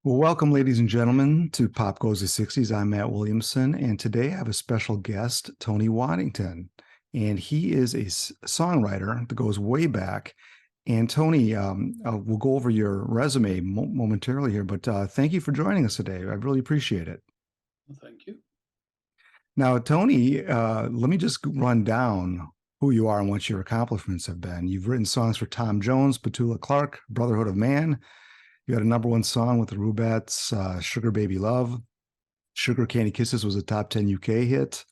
Well, welcome, ladies and gentlemen, to Pop Goes the 60s. I'm Matt Williamson, and today I have a special guest, Tony Waddington. And he is a songwriter that goes way back. And Tony, we'll go over your resume momentarily here, but thank you for joining us today. I really appreciate it. Well, thank you. Now, Tony, let me just run down who you are and what your accomplishments have been. You've written songs for Tom Jones, Petula Clark, Brotherhood of Man. You had a #1 song with the Rubettes, Sugar Baby Love. Sugar Candy Kisses was a top 10 UK hit.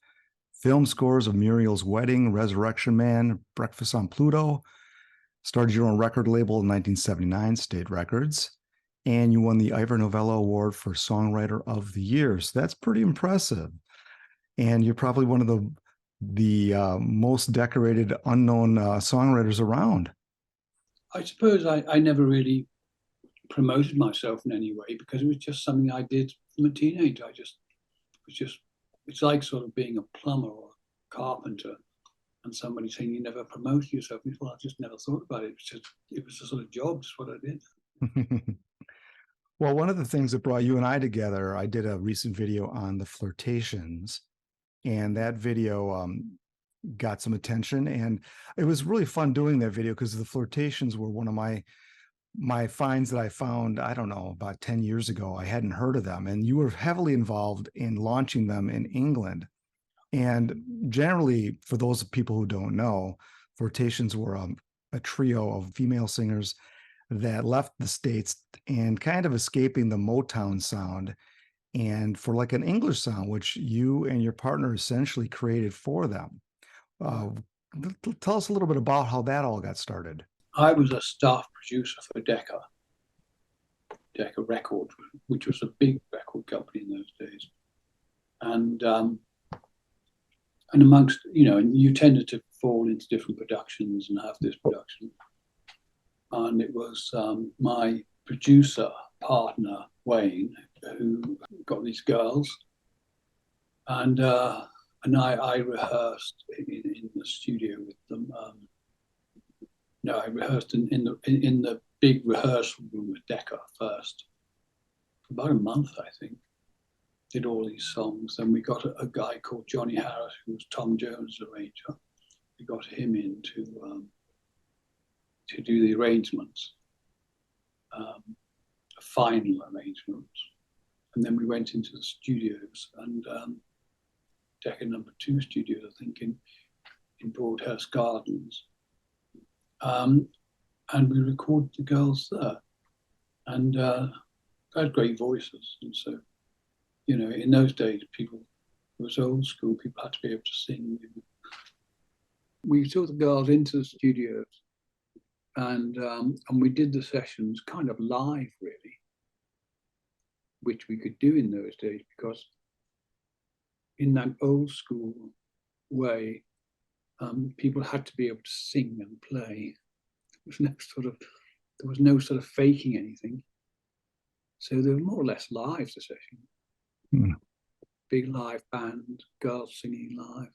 Film scores of Muriel's Wedding, Resurrection Man, Breakfast on Pluto. Started your own record label in 1979, State Records. And you won the Ivor Novello Award for Songwriter of the Year. So that's pretty impressive. And you're probably one of the most decorated unknown songwriters around. I suppose I never really promoted myself in any way because it was just something I did from a teenager. It's like sort of being a plumber or a carpenter and somebody saying you never promoted yourself. Well, I just never thought about it. It was a sort of job, just what I did. Well, one of the things that brought you and I together, I did a recent video on the Flirtations, and that video got some attention, and it was really fun doing that video because the Flirtations were one of my finds that I found, I don't know, about 10 years ago. I hadn't heard of them, and you were heavily involved in launching them in England. And generally, for those people who don't know, Flirtations were a trio of female singers that left the States and kind of escaping the Motown sound, and for like an English sound, which you and your partner essentially created for them. Tell us a little bit about how that all got started. I was a staff producer for Decca Records, which was a big record company in those days. And amongst, and you tended to fall into different productions and have this production. And it was my producer partner, Wayne, who got these girls. And I rehearsed in the studio with them. No, I rehearsed in the big rehearsal room with Decca first. For about a month, I think. Did all these songs. Then we got a guy called Johnny Harris, who was Tom Jones' arranger. We got him in to do the arrangements, final arrangements. And then we went into the studios and Decca #2 studios, I think, in Broadhurst Gardens. And we recorded the girls there. And they had great voices. And so, in those days, it was old school, people had to be able to sing. We took the girls into the studios and we did the sessions kind of live, really, which we could do in those days because in that old school way, people had to be able to sing and play. There was no sort of faking anything. So they were more or less live, the session. Big live band, girls singing live.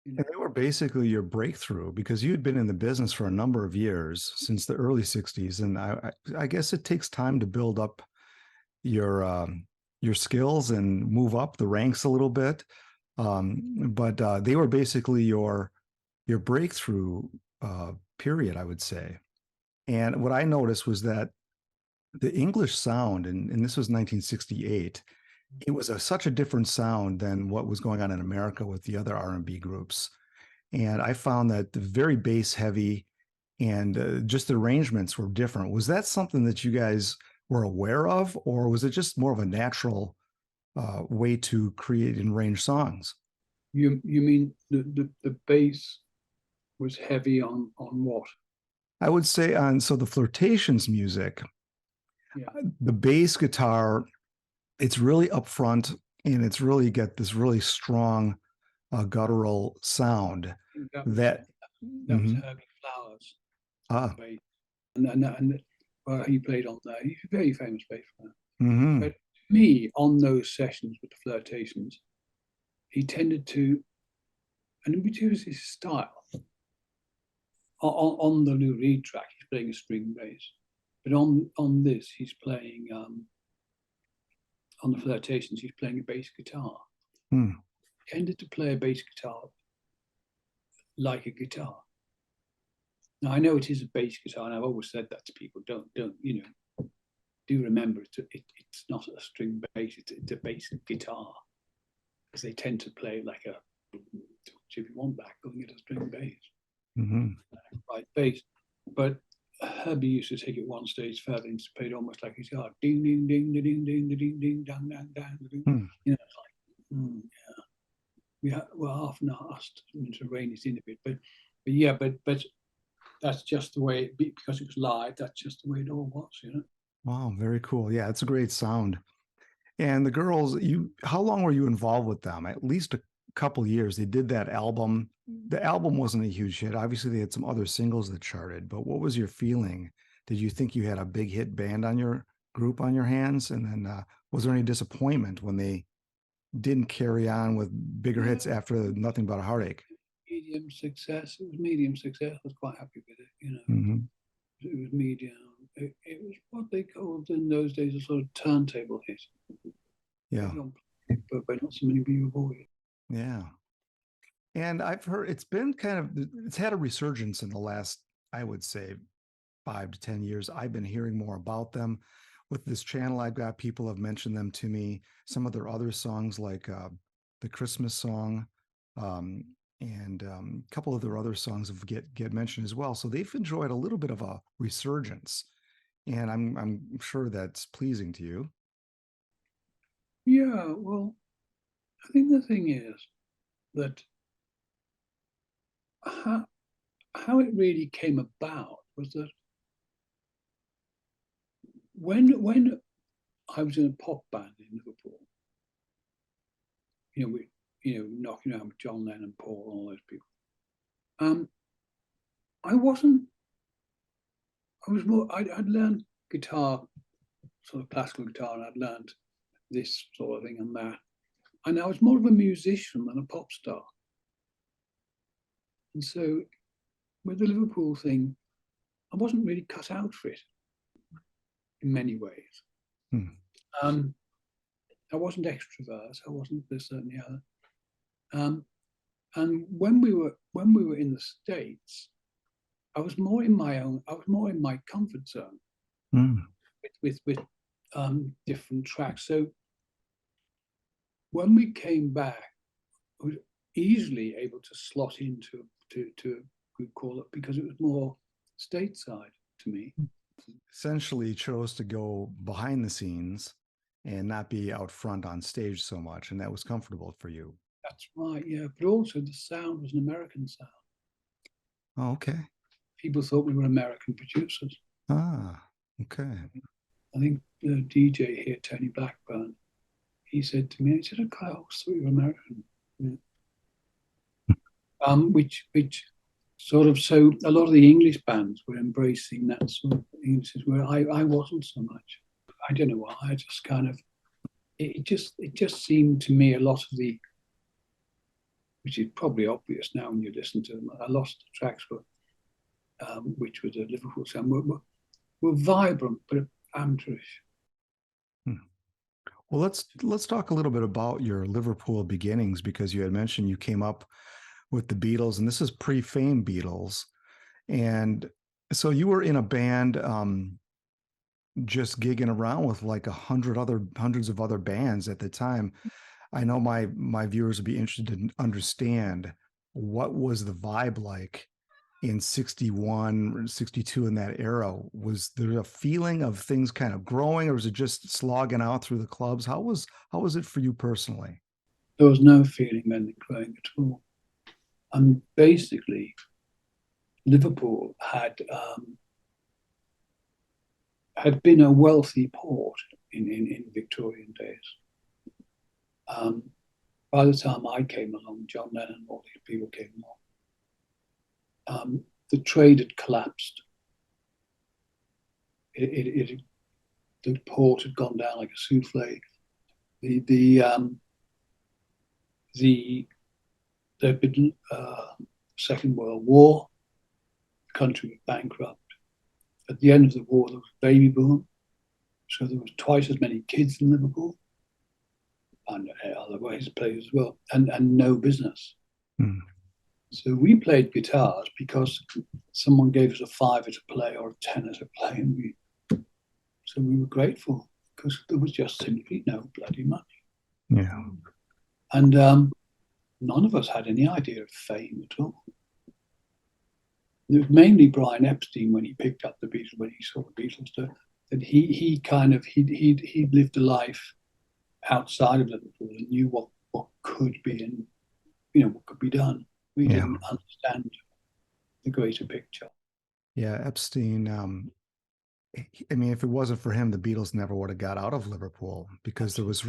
And they were basically your breakthrough because you had been in the business for a number of years, since the early 60s. And I guess it takes time to build up your skills and move up the ranks a little bit. But they were basically your breakthrough period, I would say. And what I noticed was that the English sound, and this was 1968, it was such a different sound than what was going on in America with the other R&B groups. And I found that the very bass heavy and just the arrangements were different. Was that something that you guys were aware of, or was it just more of a natural way to create and arrange songs? You mean the bass was heavy on what? I would say so the Flirtations music, yeah. The bass guitar, it's really upfront and it's really got this really strong guttural sound. That was Herbie Flowers. And he played on there. He's a very famous bass player. But me, on those sessions with the Flirtations, he tended to, and it was his style. On the Lou Reed track, he's playing a string bass. But on this, he's playing on the Flirtations. He's playing a bass guitar. Hmm. He tended to play a bass guitar like a guitar. Now I know it is a bass guitar, and I've always said that to people. Don't do remember it's not a string bass. It's a bass guitar, because they tend to play like a. If you want back, go and get a string bass, right bass. But Herbie used to take it one stage further and play it almost like his guitar. Ding ding ding ding ding ding ding ding dang dang dang. You know, it's like yeah. We're half an hour asked to rein it in a bit, but that's just the way because it was live. That's just the way it all was, you know. Wow, very cool. Yeah, it's a great sound. And the girls, how long were you involved with them? At least a couple years. They did that album. The album wasn't a huge hit. Obviously, they had some other singles that charted, but what was your feeling? Did you think you had a big hit band on your group on your hands? And then was there any disappointment when they didn't carry on with bigger hits after Nothing But a Heartache? Medium success. It was medium success. I was quite happy with it, you know. Mm-hmm. It was medium. It was what they called in those days a sort of turntable hit. Yeah. But not so many people avoid. Yeah. And I've heard it's had a resurgence in the last, I would say, 5 to 10 years. I've been hearing more about them with this channel I've got. People have mentioned them to me. Some of their other songs, like the Christmas song, um, and a couple of their other songs have get mentioned as well. So they've enjoyed a little bit of a resurgence, and I'm sure that's pleasing to you. Yeah, well, I think the thing is that how it really came about was that when I was in a pop band in Liverpool, knocking around with John Lennon, Paul, all those people. I wasn't. I was more. I'd learned guitar, sort of classical guitar, and I'd learned this sort of thing and that. And I was more of a musician than a pop star. And so with the Liverpool thing, I wasn't really cut out for it in many ways. I wasn't extrovert. I wasn't this, that, and the other. And when we were in the States, I was more in my comfort zone with different tracks. So when we came back, I was easily able to slot into a group call up because it was more stateside to me. Essentially chose to go behind the scenes and not be out front on stage so much, and that was comfortable for you. That's right, yeah. But also the sound was an American sound. Oh, okay. People thought we were American producers. Ah, okay. I think the DJ here, Tony Blackburn, he said to me, he said, "Okay, I always thought you were American." Yeah. Which sort of, so a lot of the English bands were embracing that sort of English, where I wasn't so much. I don't know why. I just kind of, it just seemed to me a lot of the, which is probably obvious now when you listen to them, a lot of the tracks were, which was a Liverpool sound, were vibrant but amateurish. Well, let's talk a little bit about your Liverpool beginnings, because you had mentioned you came up with the Beatles, and this is pre-fame Beatles, and so you were in a band, just gigging around with like hundreds of other bands at the time. I know my viewers would be interested to understand, what was the vibe like in 61, 62, in that era? Was there a feeling of things kind of growing, or was it just slogging out through the clubs? How was it for you personally? There was no feeling then growing at all. And basically, Liverpool had been a wealthy port in Victorian days. By the time I came along, John Lennon and all these people came along, the trade had collapsed. The port had gone down like a souffle. There'd been Second World War. The country was bankrupt. at the end of the war, there was a baby boom. So there was twice as many kids in Liverpool and other ways players as well, and no business. Mm. So we played guitars because someone gave us a fiver to play or a tenner to play, and we were grateful because there was just simply no bloody money. Yeah. And none of us had any idea of fame at all. It was mainly Brian Epstein when he picked up the Beatles, when he saw the Beatles do, that he'd lived a life outside of Liverpool and knew what could be and what could be done. We Yeah. didn't understand the greater picture. Yeah, Epstein. I mean, if it wasn't for him, the Beatles never would have got out of Liverpool because there was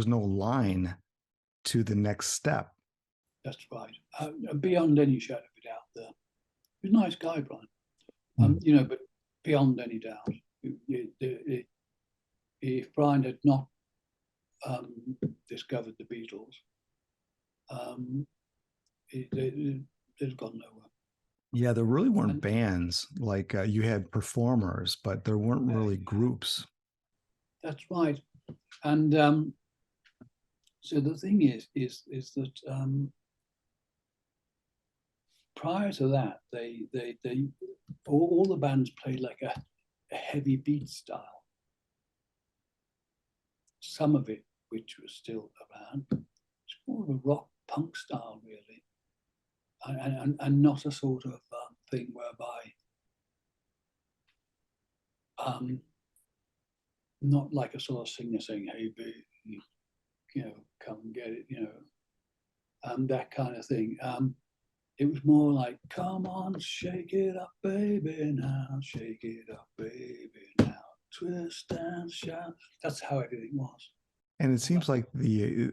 no line to the next step. That's right. Beyond any shadow of a doubt, there. He was a nice guy, Brian. But beyond any doubt, if Brian had not discovered the Beatles, they'd have gone nowhere. Yeah, there really weren't bands. Like you had performers, but there weren't really groups. That's right. And so the thing is that prior to that, they all the bands played like a heavy beat style. Some of it, which was still around, it's more of a rock punk style, really, and not a sort of thing whereby not like a sort of singer saying, "Hey, baby, come and get it," that kind of thing. It was more like, "Come on, shake it up, baby, now, shake it up, baby, now, twist and shout." That's how everything was. And it seems like the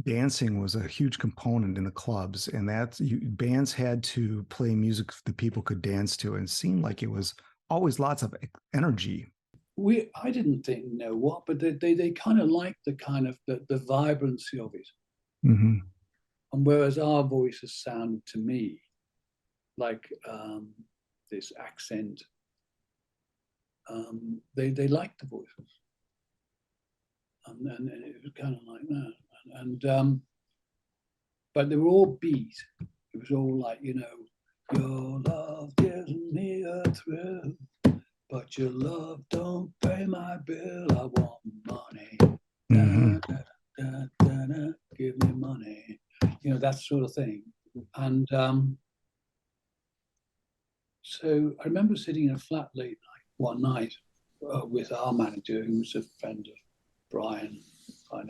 dancing was a huge component in the clubs, and bands had to play music that people could dance to, and it seemed like it was always lots of energy. I didn't know what, but they kind of liked the vibrancy of it. Mm-hmm. And whereas our voices sounded to me like this accent, they liked the voices, and it was kind of like that. And but they were all beat. It was all like, your love gives me a thrill, but your love don't pay my bill. I want money. Mm-hmm. Da, da, da, da, give me money. That sort of thing. And so I remember sitting in a flat late night one night with our manager, who was a friend of Brian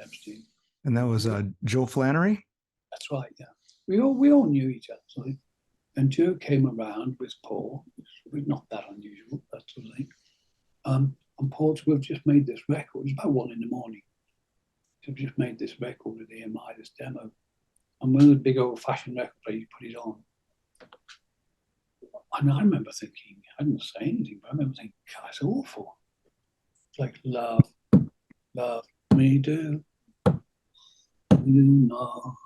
Epstein. And that was Joe Flannery? That's right, yeah. We all knew each other. So, and Joe came around with Paul, which was not that unusual, that sort of thing. And Paul said, "We've just made this record." It was about 1 a.m. So we've just made this record with EMI, this demo. And one of the big old-fashioned record players put it on. And I remember thinking, I didn't say anything, but I remember thinking, God, it's awful. It's like, love me do. You know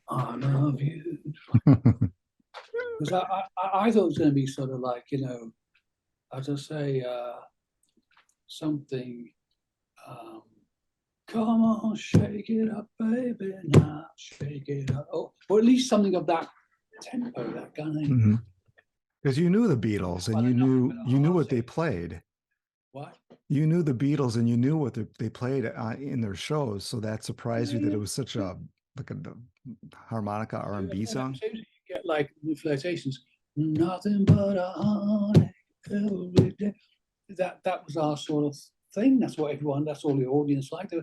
I love you. Because I thought it was going to be sort of like, as I say, something, come on, shake it up, baby, now, shake it up. Or at least something of that tempo, that kind of thing. Mm-hmm. Because you knew the Beatles and you knew what they played. What? You knew the Beatles and you knew what they played in their shows, so that surprised you that it was such a harmonica R&B song. You get like the Flirtations, nothing but a honey every day. That was our sort of thing. That's all the audience liked.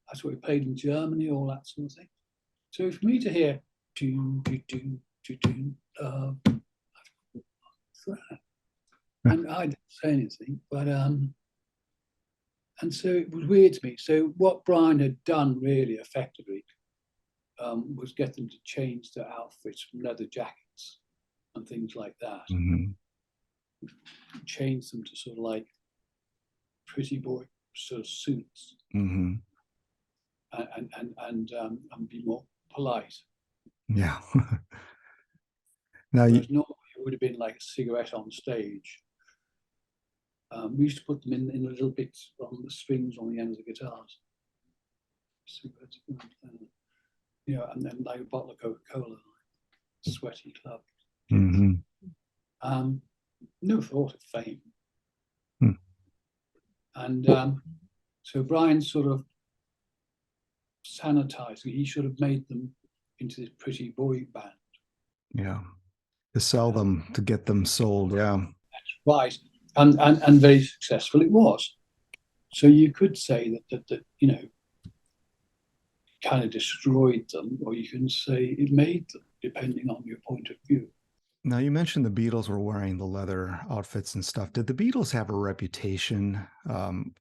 That's what we played in Germany, all that sort of thing. So for me to hear do do do do do and I didn't say anything, but and so it was weird to me. So what Brian had done really effectively was get them to change their outfits from leather jackets and things like that. Mm-hmm. Change them to sort of like pretty boy sort of suits, mm-hmm. and be more polite. Yeah. Now Whereas normally it would have been like a cigarette on stage. We used to put them in little bits on the strings on the ends of the guitars. Cigarettes, and then like a bottle of Coca-Cola, like sweaty club. Mm-hmm. No thought of fame. Hmm. And so Brian sort of sanitized. He should have made them into this pretty boy band. Yeah. To sell them, to get them sold. Yeah. Right. And very successful it was. So you could say that kind of destroyed them, or you can say it made them, depending on your point of view. Now, you mentioned the Beatles were wearing the leather outfits and stuff. Did the Beatles have a reputation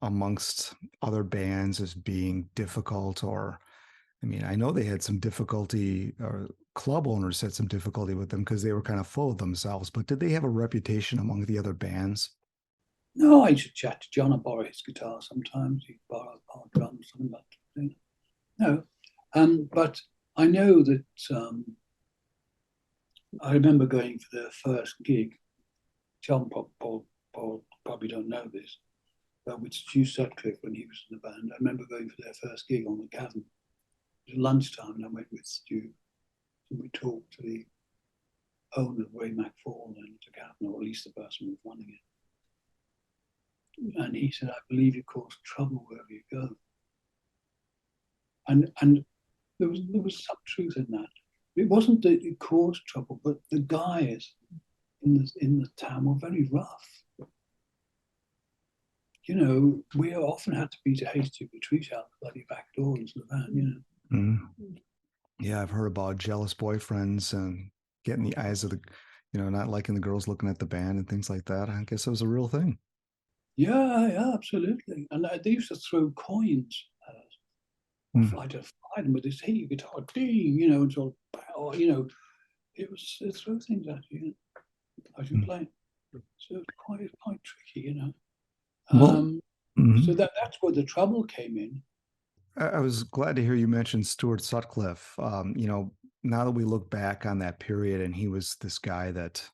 amongst other bands as being difficult? Or, I mean, I know they had some difficulty, or club owners had some difficulty with them because they were kind of full of themselves. But did they have a reputation among the other bands? No, I used to chat to John and borrow his guitar sometimes. He'd borrow our drums, something like that. No. But I know that I remember going for their first gig. John Paul probably don't know this, but with Stu Sutcliffe when he was in the band. I remember going for their first gig on the Cavern. It was lunchtime, and I went with Stu, and we talked to the owner of Ray McFall and the Cavern, or at least the person who was running it. And he said, "I believe you cause trouble wherever you go." And there was some truth in that. It wasn't that it caused trouble, but the guys in the town were very rough. We often had to beat a hasty retreat out the bloody back door into the van. Mm. Yeah, I've heard about jealous boyfriends and getting the eyes of the, not liking the girls looking at the band and things like that. I guess it was a real thing. Yeah, absolutely. And they used to throw coins at us. Mm. I just fight them with this hey guitar, ding, and so it was it throw things at you as you play. So it's quite tricky. Well, So mhm. that's where the trouble came in. I was glad to hear you mention Stuart Sutcliffe. Now that we look back on that period, and he was this guy that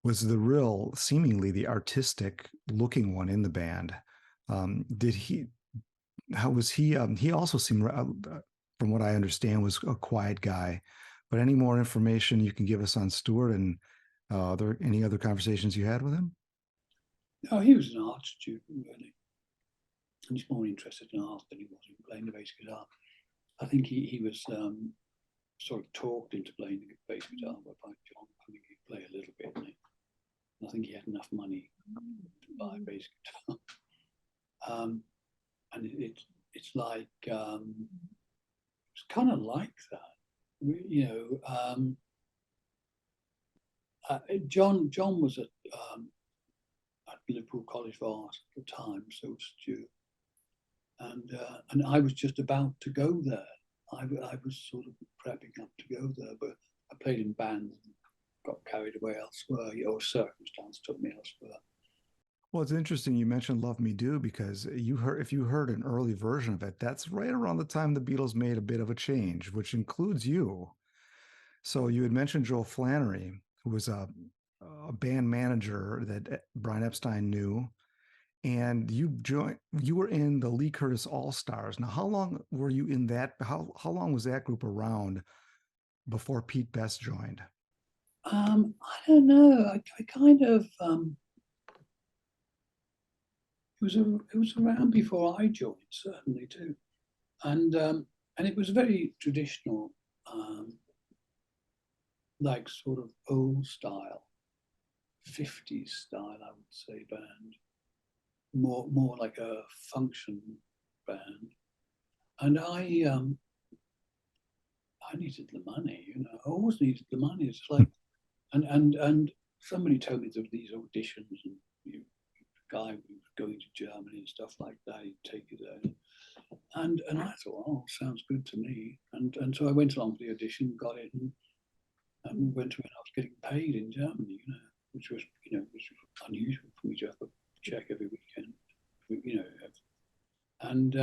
was the real, seemingly the artistic looking one in the band. Did he? How was he? He also seemed, from what I understand, was a quiet guy. But any more information you can give us on Stuart, and are there any other conversations you had with him? No, he was an art student, really. And he's more interested in art than he was in playing the bass guitar. I think he was sort of talked into playing the bass guitar by John. I think he'd play a little bit. And I think he had enough money to buy a bass guitar. And it's like it's kind of like that. John was at Liverpool College of Art at the time, so was Stu, and I was just about to go there. I was sort of prepping up to go there, but I played in bands and got carried away elsewhere. Circumstance took me elsewhere. Well, it's interesting you mentioned "Love Me Do" because if you heard an early version of it, that's right around the time the Beatles made a bit of a change, which includes you. So you had mentioned Joe Flannery, who was a band manager that Brian Epstein knew, and you were in the Lee Curtis All Stars. Now, how long were you in that? How long was that group around before Pete Best joined? I don't know. I kind of it was around before I joined, certainly too, and it was very traditional, like sort of old style, 50s style, I would say, band, more like a function band, and I needed the money, I always needed the money. It's like, and somebody told me there were these auditions, and guy was going to Germany and stuff like that. He'd take you there. And I thought, oh, sounds good to me. And so I went along to the audition, got it, and went to when I was getting paid in Germany, which was unusual for me to have a check every weekend, And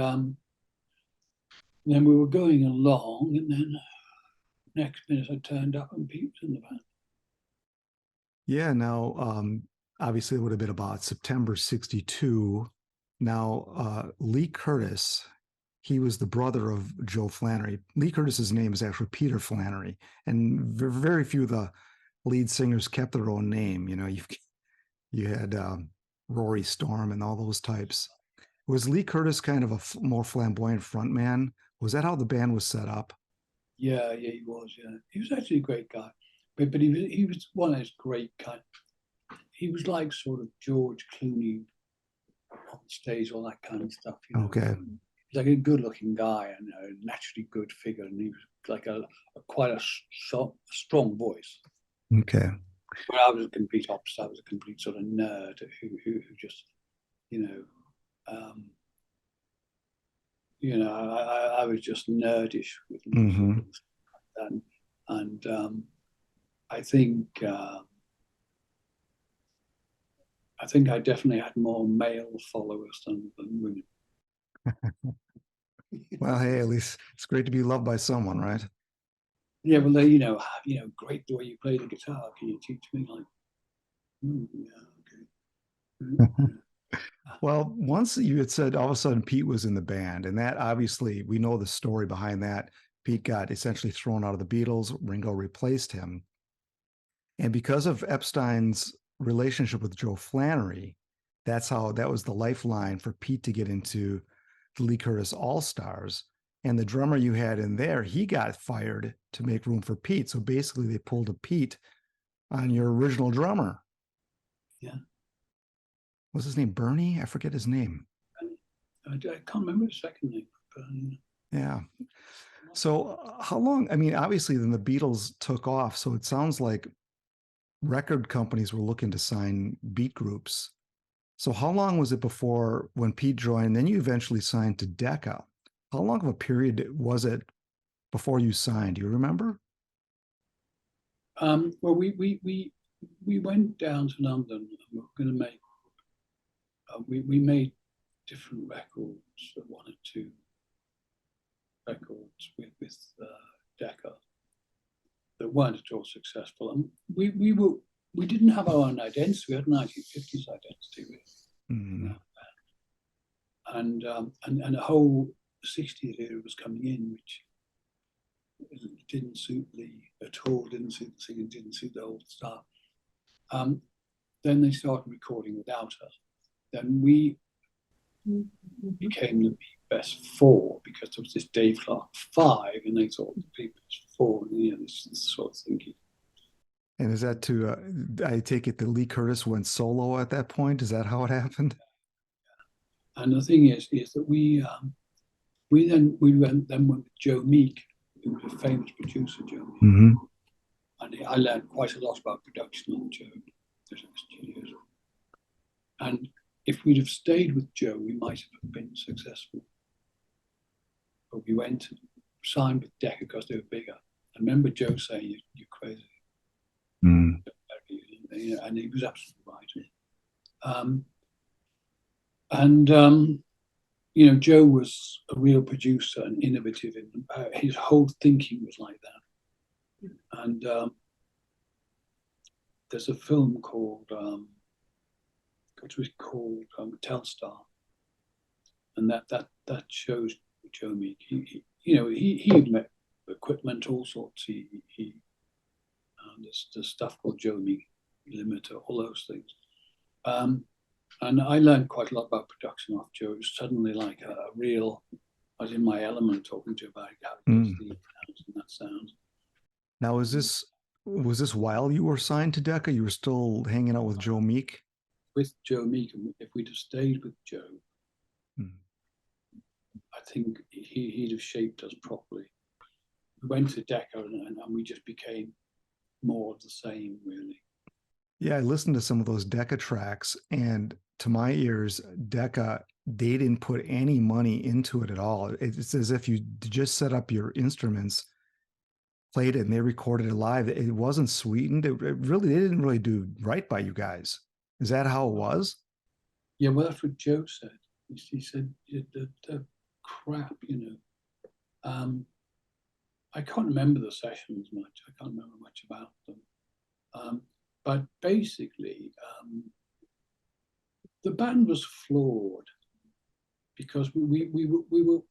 then we were going along, and then next minute I turned up and Pete was in the band. Yeah. Now, obviously it would have been about September 62. Now, Lee Curtis, he was the brother of Joe Flannery. Lee Curtis's name is actually Peter Flannery, and very few of the lead singers kept their own name. You know, you had Rory Storm and all those types. Was Lee Curtis kind of a more flamboyant frontman? Was that how the band was set up? Yeah, yeah, he was. Yeah, he was actually a great guy, but he was one of those great kind. He was like sort of George Clooney on stage, all that kind of stuff. You know, Okay. he's like a good-looking guy and a naturally good figure, and he was like a quite a strong voice. Okay. But I was a complete opposite. I was a complete sort of nerd who just, you know, um, I was just nerdish with music Mm-hmm. and stuff like that. And I think I think I definitely had more male followers than women. Well, hey, at least it's great to be loved by someone, right? Yeah, well, they, great the way you play the guitar. Can you teach me? Like, yeah, okay. Well, once you had said all of a sudden Pete was in the band, and that obviously we know the story behind that. Pete got essentially thrown out of the Beatles, Ringo replaced him. And because of Epstein's relationship with Joe Flannery, that was the lifeline for Pete to get into the Lee Curtis All Stars. And the drummer you had in there, he got fired to make room for Pete. So basically, they pulled a Pete on your original drummer. Yeah. What's his name? Bernie? I forget his name. I can't remember his second name. But, Yeah. So how long? I mean, obviously, then the Beatles took off. So it sounds like record companies were looking to sign beat groups. So how long was it before when Pete joined? Then you eventually signed to Decca. How long of a period was it before you signed? Do you remember? well, we went down to London and we were going to make. We made different records, one or two records with Decca that weren't at all successful. And we didn't have our own identity. We had a 1950s identity with Mm. and the whole 60s era was coming in, which didn't suit Lee at all, didn't suit the singing, didn't suit the old stuff. Then they started recording without us. Then we became the best four because there was this Dave Clark five, and they thought the people four, and this sort of thinking. And is that I take it that Lee Curtis went solo at that point? Is that how it happened? And the thing is that we went with Joe Meek, who was a famous producer, Joe Meek. Mm-hmm. And I learned quite a lot about production on Joe studios. And if we'd have stayed with Joe, we might have been successful. But we went and signed with Decca because they were bigger. I remember Joe saying, "You're crazy," Mm. and he was absolutely right. Joe was a real producer and innovative, and his whole thinking was like that. And there's a film called Telstar, and that shows Joe Meek. He had met equipment, all sorts. There's stuff called Joe Meek limiter, all those things. And I learned quite a lot about production off Joe. It was suddenly like a real. I was in my element talking to him about how he does these sounds and that sound. Now, was this while you were signed to Decca? You were still hanging out with Joe Meek? With Joe Meek, and if we'd have stayed with Joe, I think he'd have shaped us properly. We went to Decca and we just became more of the same, really. Yeah, I listened to some of those Decca tracks, and to my ears, Decca, they didn't put any money into it at all. It's as if you just set up your instruments, played it, and they recorded it live. It wasn't sweetened. They didn't really do right by you guys. Is that how it was? Yeah, well, that's what Joe said. He said the crap, I can't remember the sessions much. I can't remember much about them. But basically, The band was flawed because we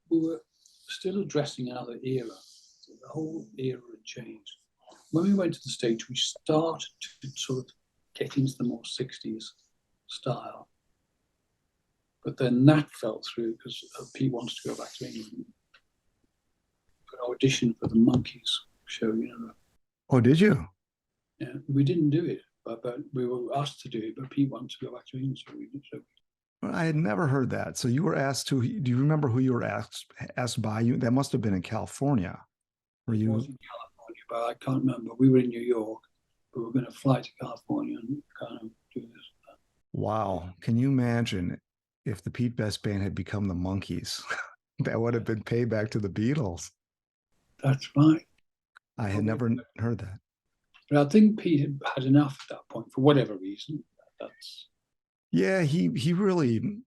were still addressing another era. So the whole era had changed. When we went to the stage, we started to sort of get into the more 60s style. But then that fell through because Pete wanted to go back to England for an audition for the Monkeys show, you know. Oh, did you? Yeah, we didn't do it, but we were asked to do it, but Pete wanted to go back to England, so we did. So Well, I had never heard that. So you were asked to, do you remember who you were asked by? You That must have been in California. Were it you? was in California, but I can't remember. We were in New York, but we were going to fly to California and kind of do this. Wow. Can you imagine if the Pete Best Band had become the Monkees? That would have been payback to the Beatles. That's right. I had never heard that. But I think Pete had enough at that point for whatever reason. That's Yeah, he really.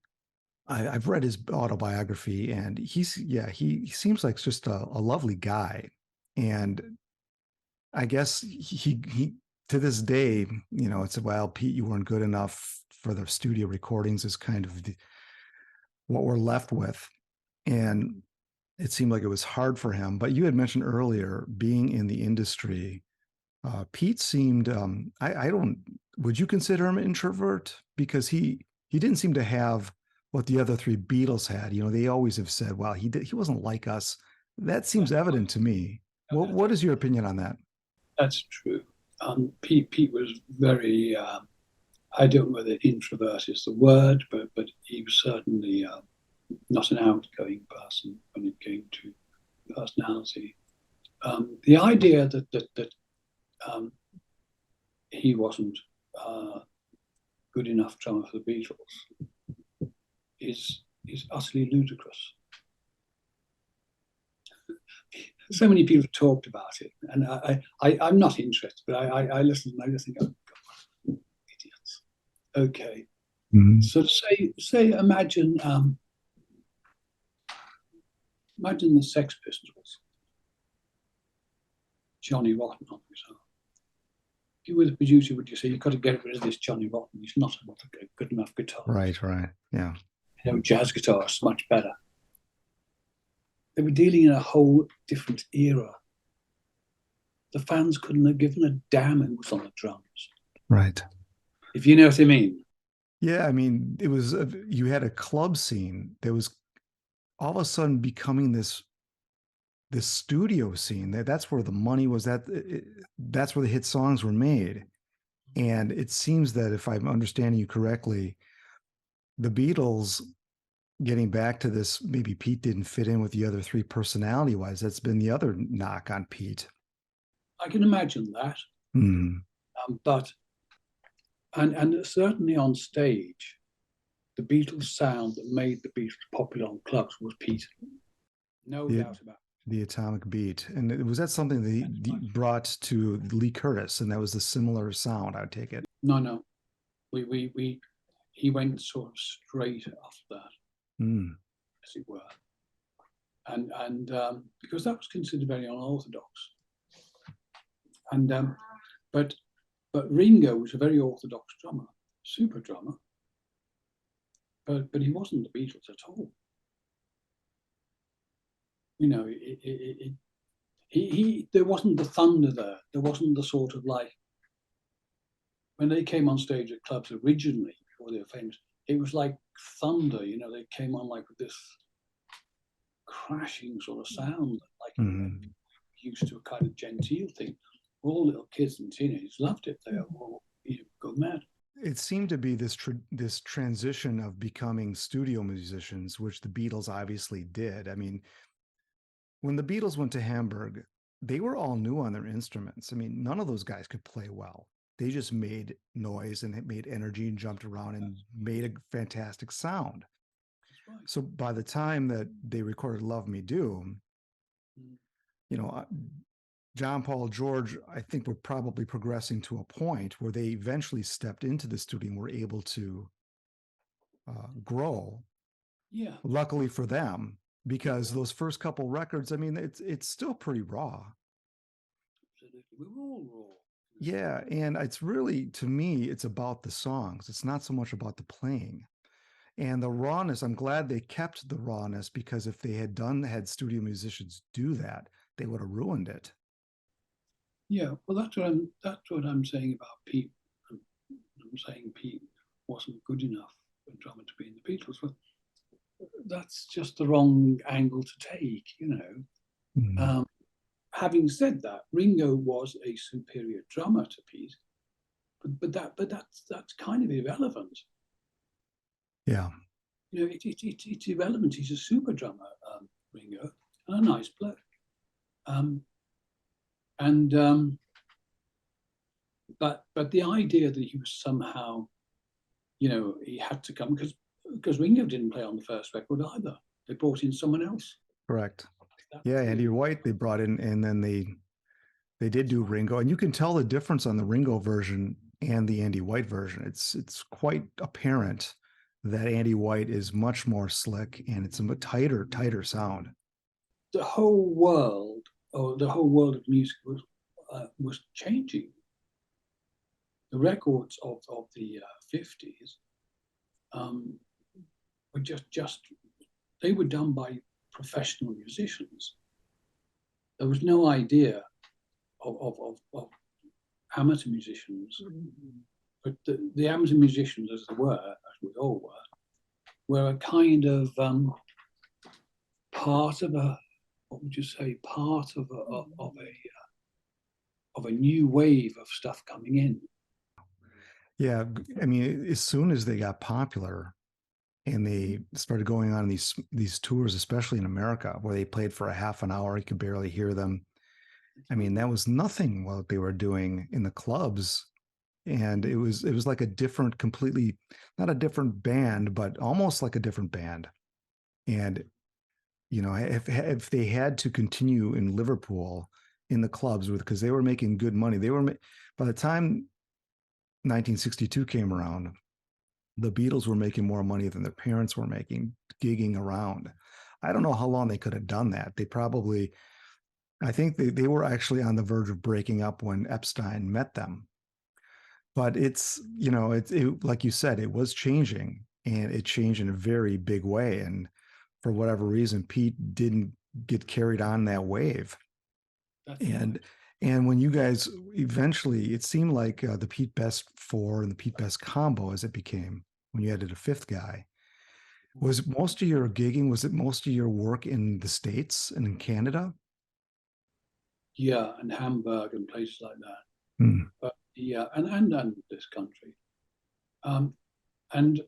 I've read his autobiography, and he seems like just a lovely guy, and I guess he to this day, it's well, Pete, you weren't good enough for the studio recordings is kind of what we're left with, and it seemed like it was hard for him. But you had mentioned earlier being in the industry. Pete seemed, I don't, would you consider him an introvert? Because he didn't seem to have what the other three Beatles had. They always have said, well, he wasn't like us. That seems evident to me. What is your opinion on that? that's true. Pete was very. I don't know whether introvert is the word, but he was certainly not an outgoing person when it came to personality. The idea that he wasn't good enough drummer for the Beatles is utterly ludicrous. So many people have talked about it, and I'm not interested, but I listen and I just think, oh, God, idiots. Okay, so imagine the Sex Pistols, Johnny Rotten, for example. If you were the producer, would you say you've got to get rid of this Johnny Rotten? He's not a good enough guitar. Right, yeah. Jazz guitarists much better. They were dealing in a whole different era. The fans couldn't have given a damn who was on the drums. Right. If you know what I mean. Yeah, I mean, it was you had a club scene that was all of a sudden becoming this studio scene. That's where the money was. That's where the hit songs were made. And it seems that if I'm understanding you correctly, the Beatles, getting back to this, maybe Pete didn't fit in with the other three personality wise. That's been the other knock on Pete. I can imagine that. Hmm. But and certainly on stage, the Beatles sound that made the Beatles popular on clubs was Pete. No doubt about it. The atomic beat. And was that something that he brought to Lee Curtis? And that was a similar sound, I would take it. No. He went sort of straight after that, as it were. And because that was considered very unorthodox. And but Ringo was a very orthodox drummer, super drummer. But he wasn't the Beatles at all. There wasn't the thunder there. There wasn't the sort of like when they came on stage at clubs originally before they were famous. It was like thunder. They came on like with this crashing sort of sound, like used to a kind of genteel thing. All little kids and teenagers loved it. They were all go mad. It seemed to be this transition of becoming studio musicians, which the Beatles obviously did. I mean, when the Beatles went to Hamburg, they were all new on their instruments. I mean, none of those guys could play well. They just made noise and it made energy and jumped around and made a fantastic sound. Right. So by the time that they recorded Love Me Do, John, Paul, George, I think were probably progressing to a point where they eventually stepped into the studio and were able to grow. Yeah. Luckily for them, because those first couple records, I mean, it's still pretty raw. Absolutely. We were all raw. Yeah. And it's really, to me, it's about the songs. It's not so much about the playing. And the rawness, I'm glad they kept the rawness, because if they had studio musicians do that, they would have ruined it. Yeah, well, that's what I'm saying about Pete. I'm saying Pete wasn't good enough for a drummer to be in the Beatles. Well, that's just the wrong angle to take, you know. Mm. Having said that, Ringo was a superior drummer to Pete, but that's kind of irrelevant. Yeah. You know, it's irrelevant. He's a super drummer, Ringo, and a nice bloke. Um, and but the idea that he was somehow, you know, he had to come because Ringo didn't play on the first record either. They brought in someone else. Correct. That Yeah, was Andy the White they brought in, and then they did do Ringo, and you can tell the difference on the Ringo version and the Andy White version. It's quite apparent that Andy White is much more slick, and it's a tighter sound. the whole world, or the whole world of music was changing. The records of the 50s were just they were done by professional musicians. There was no idea of amateur musicians, but the amateur musicians, as we all were a kind of part of a, what would you say, part of a new wave of stuff coming in. Yeah, I mean, as soon as they got popular and they started going on these tours, especially in America, where they played for a half an hour, you could barely hear them. I mean, that was nothing what they were doing in the clubs. And it was like a different, completely, not a different band, but almost like a different band. And you know, if they had to continue in Liverpool in the clubs with, because they were making good money, by the time 1962 came around, the Beatles were making more money than their parents were making gigging around. I don't know how long they could have done that. I think they were actually on the verge of breaking up when Epstein met them. But it's, you know, like you said, it was changing, and it changed in a very big way. And for whatever reason, Pete didn't get carried on that wave. That's And right. and when you guys eventually, it seemed like the Pete Best four and the Pete Best combo, as it became, when you added a fifth guy, was most of your gigging, was it most of your work in the States and in Canada? Yeah, and Hamburg and places like that. Hmm. But yeah, and this country. Um, and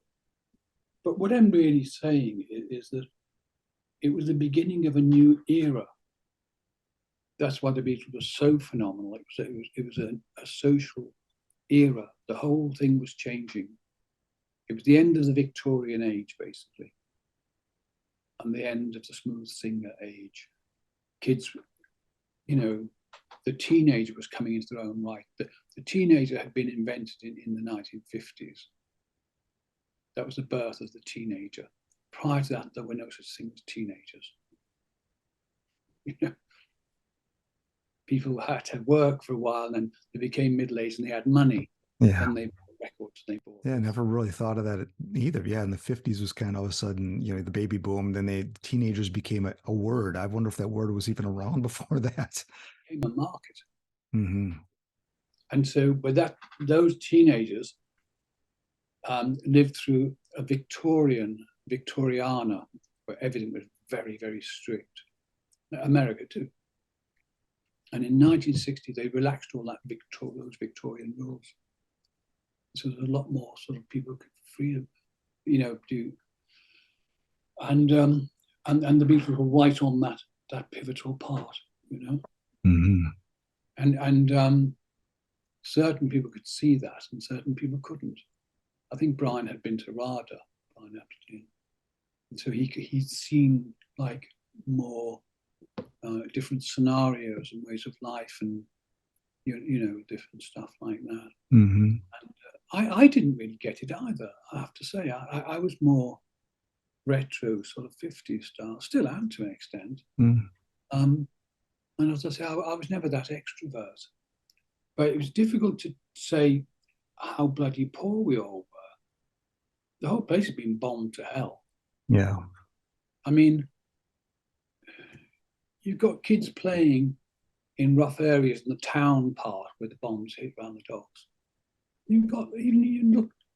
but what I'm really saying is that it was the beginning of a new era. That's why the Beatles were so phenomenal. It was a social era. The whole thing was changing. It was the end of the Victorian age, basically, and the end of the smooth singer age. Kids, you know, the teenager was coming into their own right. The teenager had been invented in the 1950s. That was the birth of the teenager. Prior to that, there were no such thing as teenagers. You know, people had to work for a while, and then they became middle-aged and they had money. Yeah. Then they bought records, they bought. Yeah, never really thought of that either. Yeah, in the 50s was kind of all of a sudden, you know, the baby boom, then teenagers became a word. I wonder if that word was even around before that. Became a market. Hmm. And so, but those teenagers lived through a Victoriana, where everything was very, very strict. America too. And in 1960, they relaxed all those Victorian rules. So there's a lot more sort of people could freedom, you know, do. And the Beatles were right on that pivotal part, you know. Hmm. And certain people could see that, and certain people couldn't. I think Brian had been to RADA, Brian Epstein, and so he'd seen like more different scenarios and ways of life, and you know, different stuff like that. Hmm. I didn't really get it either. I have to say, I was more retro, sort of 50s style, still am to an extent. Hmm. Um, and as I say, I was never that extrovert, but it was difficult to say how bloody poor we all were. the whole place had been bombed to hell. Yeah. I mean, you've got kids playing in rough areas in the town part where the bombs hit around the docks. You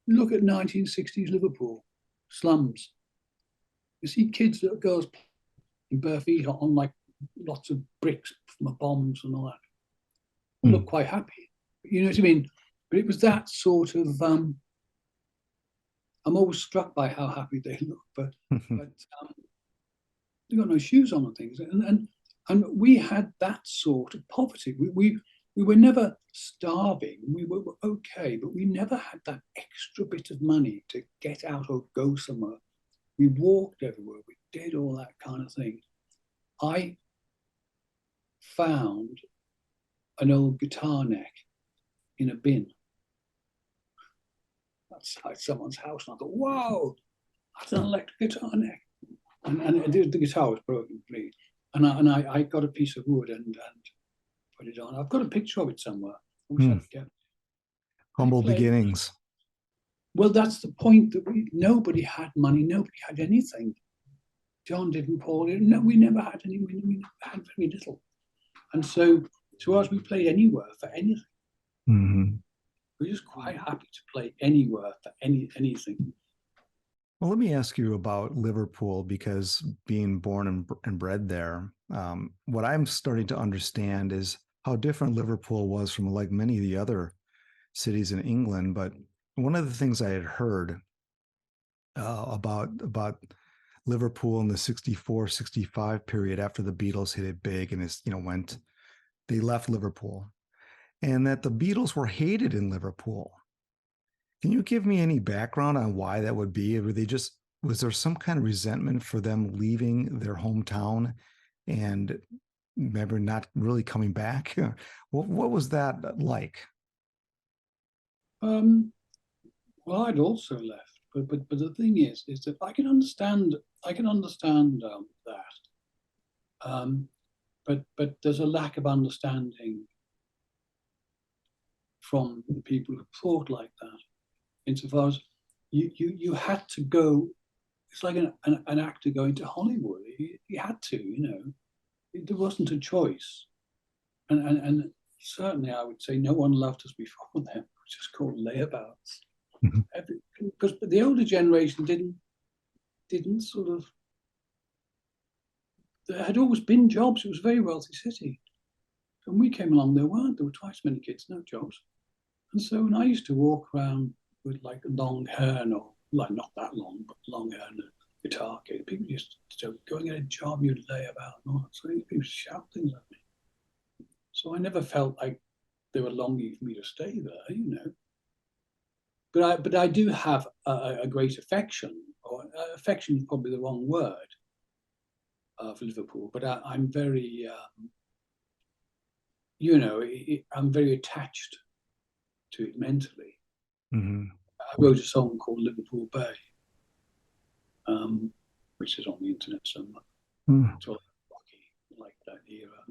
look at 1960s Liverpool slums. You see kids, little girls in bare feet on like lots of bricks from the bombs and all that. They look quite happy. You know what I mean? But it was that sort of. I'm always struck by how happy they look, but they got no shoes on and things, and we had that sort of poverty. We were never starving. We were okay, but we never had that extra bit of money to get out or go somewhere. We walked everywhere. We did all that kind of thing. I found an old guitar neck in a bin outside someone's house, and I thought, "Whoa, that's an electric guitar neck." And the guitar was broken, please. And I got a piece of wood and put it on. I've got a picture of it somewhere. I wish I could get it. Humble beginnings. Well, that's the point, that nobody had money, nobody had anything. John didn't, Paul didn't. No, we never had any. We had very little. And so to us, we played anywhere for anything. Mm-hmm. We're just quite happy to play anywhere for anything. Well, let me ask you about Liverpool, because being born and bred there, what I'm starting to understand is how different Liverpool was from like many of the other cities in England. But one of the things I had heard about Liverpool in the 64, 65 period after the Beatles hit it big and they left Liverpool, and that the Beatles were hated in Liverpool. Can you give me any background on why that would be? Was there some kind of resentment for them leaving their hometown and maybe not really coming back? What was that like? Well, I'd also left, but the thing is that I can understand that, but there's a lack of understanding from the people who thought like that. Insofar as you had to go, it's like an actor going to Hollywood. You had to, there wasn't a choice, and certainly I would say no one loved us before them. It was just called layabouts. Because the older generation didn't sort of. There had always been jobs. It was a very wealthy city. When we came along, there weren't. There were twice as many kids, no jobs. And so when I used to walk around with like long hair, like not that long, but long hair and a guitar case, people used to go and get a job, you'd lay about and all that. So people shout things at me. So I never felt like they were longing for me to stay there. But I do have a great affection, or affection is probably the wrong word, for Liverpool. But I'm very, I'm very attached to it mentally. Mm-hmm. I wrote a song called Liverpool Bay, which is on the internet somewhere. It's all like that era.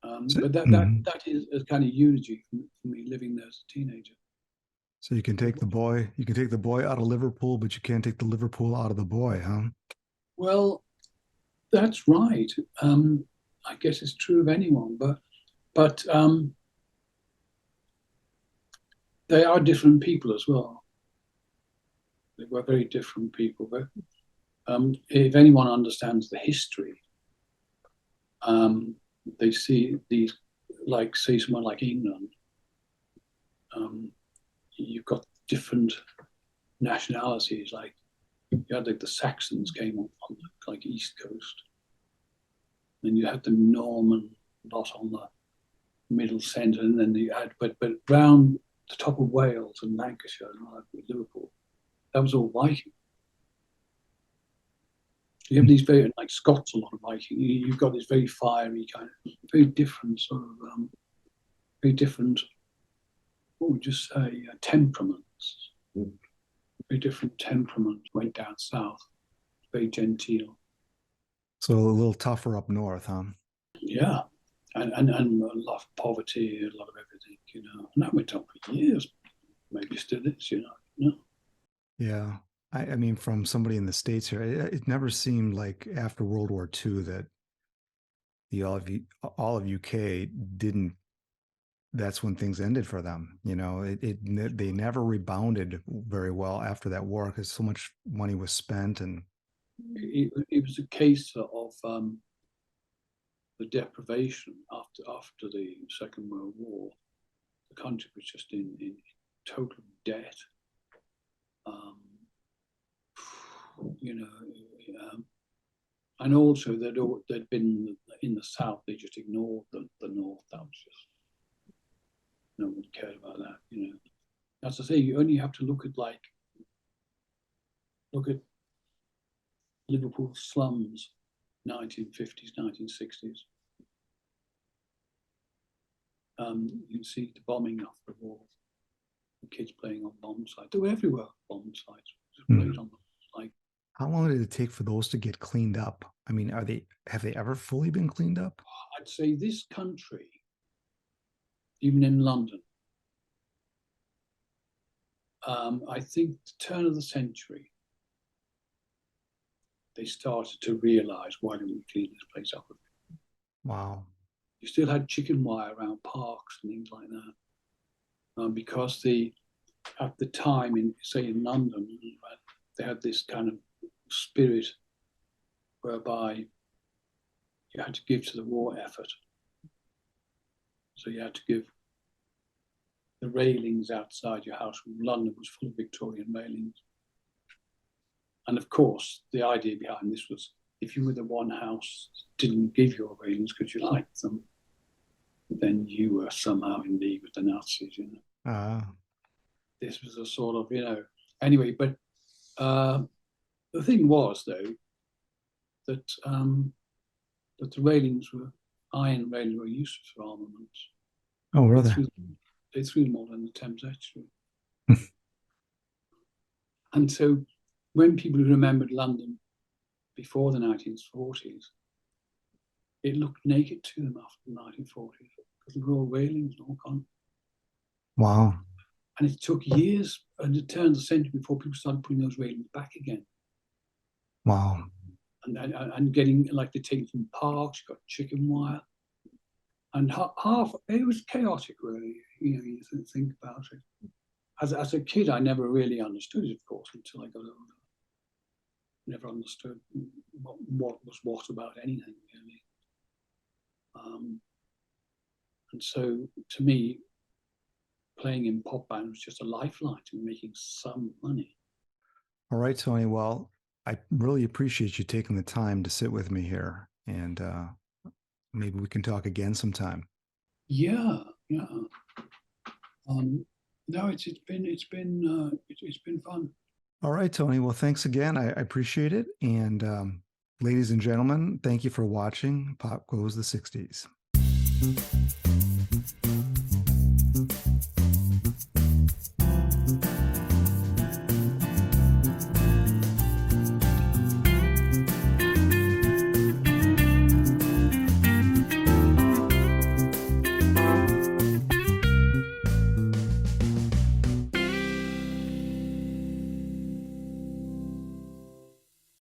But that is a kind of eulogy for me living there as a teenager. So you can take the boy out of Liverpool, but you can't take the Liverpool out of the boy, huh? Well, that's right. I guess it's true of anyone, but they are different people as well. They were very different people. But if anyone understands the history, they see these, like, say, someone like England, you've got different nationalities. Like, you had like the Saxons came on the like East Coast, then you had the Norman lot on the middle centre, and then you had, but round the top of Wales and Lancashire and all that, Liverpool, that was all Viking. You have these very, like Scots, a lot of Viking. You've got this very fiery kind of, very different sort of, very different, what would you say, temperaments. Very different temperament went down south, very genteel. So a little tougher up north, huh? Yeah, and a lot of poverty, a lot of everything, and that went on for years. Maybe still is, Yeah. I mean, from somebody in the States here, it never seemed like after World War II that the all of UK didn't. That's when things ended for them. You know, they never rebounded very well after that war because so much money was spent. And It was a case of the deprivation after the Second World War. The country was just in total debt. You know, and also they'd been in the South. They just ignored the North. That was just, no one cared about that. You know, that's the thing. You only have to look at Liverpool slums, 1950s, 1960s. You can see the bombing after the war, the kids playing on bomb sites. They were everywhere, bomb sites. Just played on them. Like, how long did it take for those to get cleaned up? I mean, have they ever fully been cleaned up? I'd say this country, even in London, I think the turn of the century, they started to realise, why don't we clean this place up a bit? Wow. You still had chicken wire around parks and things like that, because at the time, in London, they had this kind of spirit whereby you had to give to the war effort. So you had to give the railings outside your house. London was full of Victorian railings. And of course, the idea behind this was, if you were the one house that didn't give your railings because you liked them, then you were somehow in league with the Nazis, you know. This was a sort of, you know, anyway, but the thing was, though, that the railings were, iron railings were used for armaments. Oh, really? They threw them all in the Thames estuary. And so when people remembered London before the 1940s, it looked naked to them after the 1940s because there were all railings and all gone. Wow. And it took years and it turned the century before people started putting those railings back again. Wow. And getting, like, they take from parks, you got chicken wire. And half, it was chaotic, really, you know, you think about it. As a kid, I never really understood it, of course, until I got older. Never understood what was what about anything, really. And so, to me, playing in pop band was just a lifeline to making some money. All right, Tony. Well, I really appreciate you taking the time to sit with me here, and maybe we can talk again sometime. Yeah. No, it's been fun. All right, Tony. Well, thanks again. I appreciate it. And ladies and gentlemen, thank you for watching Pop Goes the 60s.